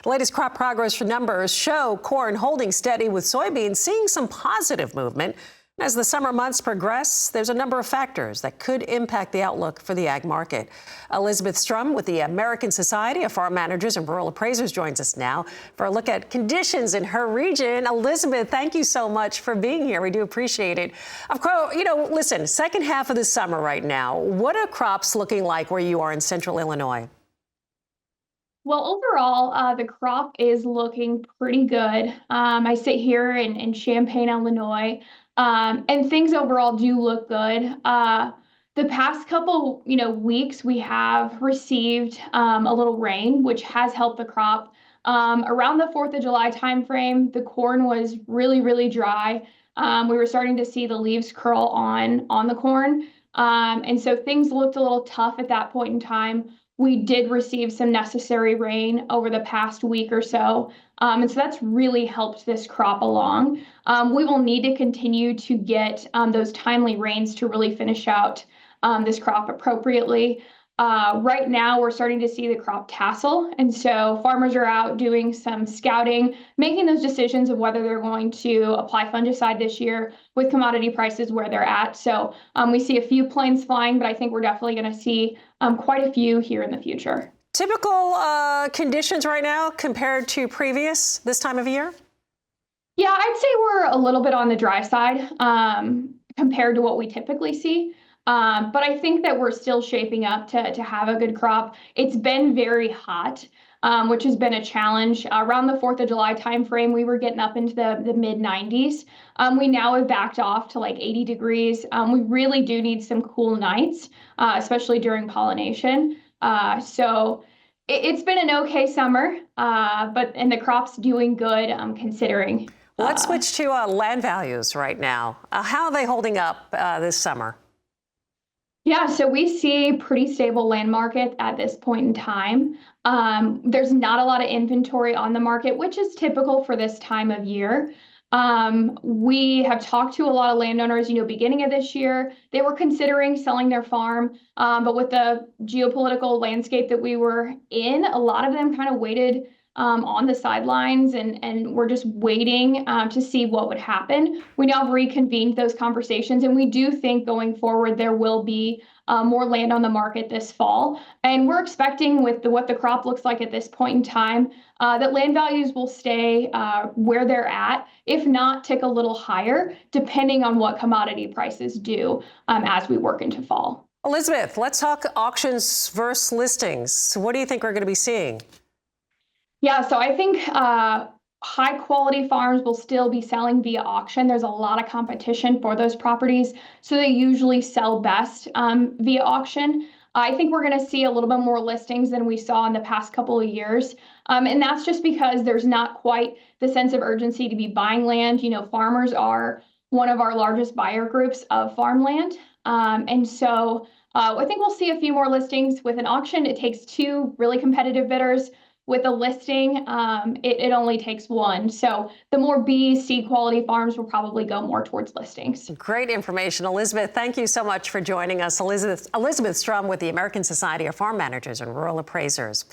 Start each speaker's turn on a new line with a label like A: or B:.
A: The latest crop progress numbers show corn holding steady, with soybeans seeing some positive movement. As the summer months progress, there's a number of factors that could impact the outlook for the ag market. Elizabeth Strom with the American Society of Farm Managers and Rural Appraisers joins us now for a look at conditions in her region. Elizabeth, thank you so much for being here. We do appreciate it. Of course, listen, second half of the summer right now, what are crops looking like where you are in central Illinois?
B: Well, overall, the crop is looking pretty good. I sit here in Champaign, Illinois, and things overall do look good. The past couple, weeks, we have received a little rain, which has helped the crop. Around the 4th of July timeframe, the corn was really, really dry. We were starting to see the leaves curl on the corn, and so things looked a little tough at that point in time. We did receive some necessary rain over the past week or so, and so that's really helped this crop along. We will need to continue to get those timely rains to really finish out this crop appropriately. Right now, we're starting to see the crop tassel, and so farmers are out doing some scouting, making those decisions of whether they're going to apply fungicide this year with commodity prices where they're at. So we see a few planes flying, but I think we're definitely going to see quite a few here in the future.
A: Typical conditions right now compared to previous this time of year?
B: Yeah, I'd say we're a little bit on the dry side compared to what we typically see. But I think that we're still shaping up to have a good crop. It's been very hot, which has been a challenge. Around the 4th of July timeframe, we were getting up into the mid 90s. We now have backed off to like 80 degrees. We really do need some cool nights, especially during pollination. So it's been an okay summer, and the crop's doing good considering.
A: Let's switch to land values right now. How are they holding up this summer?
B: Yeah, so we see a pretty stable land market at this point in time. There's not a lot of inventory on the market, which is typical for this time of year. We have talked to a lot of landowners, beginning of this year, they were considering selling their farm, but with the geopolitical landscape that we were in, a lot of them kind of waited on the sidelines and we're just waiting to see what would happen. We now have reconvened those conversations, and we do think going forward there will be more land on the market this fall. And we're expecting with what the crop looks like at this point in time, that land values will stay where they're at, if not tick a little higher, depending on what commodity prices do as we work into fall.
A: Elizabeth, let's talk auctions versus listings. What do you think we're going to be seeing?
B: Yeah, so I think high quality farms will still be selling via auction. There's a lot of competition for those properties, so they usually sell best via auction. I think we're going to see a little bit more listings than we saw in the past couple of years. And that's just because there's not quite the sense of urgency to be buying land. Farmers are one of our largest buyer groups of farmland. And so I think we'll see a few more listings. With an auction, it takes two really competitive bidders. With a listing, it only takes one. So the more B, C quality farms will probably go more towards listings.
A: Great information. Elizabeth, thank you so much for joining us. Elizabeth Strom with the American Society of Farm Managers and Rural Appraisers.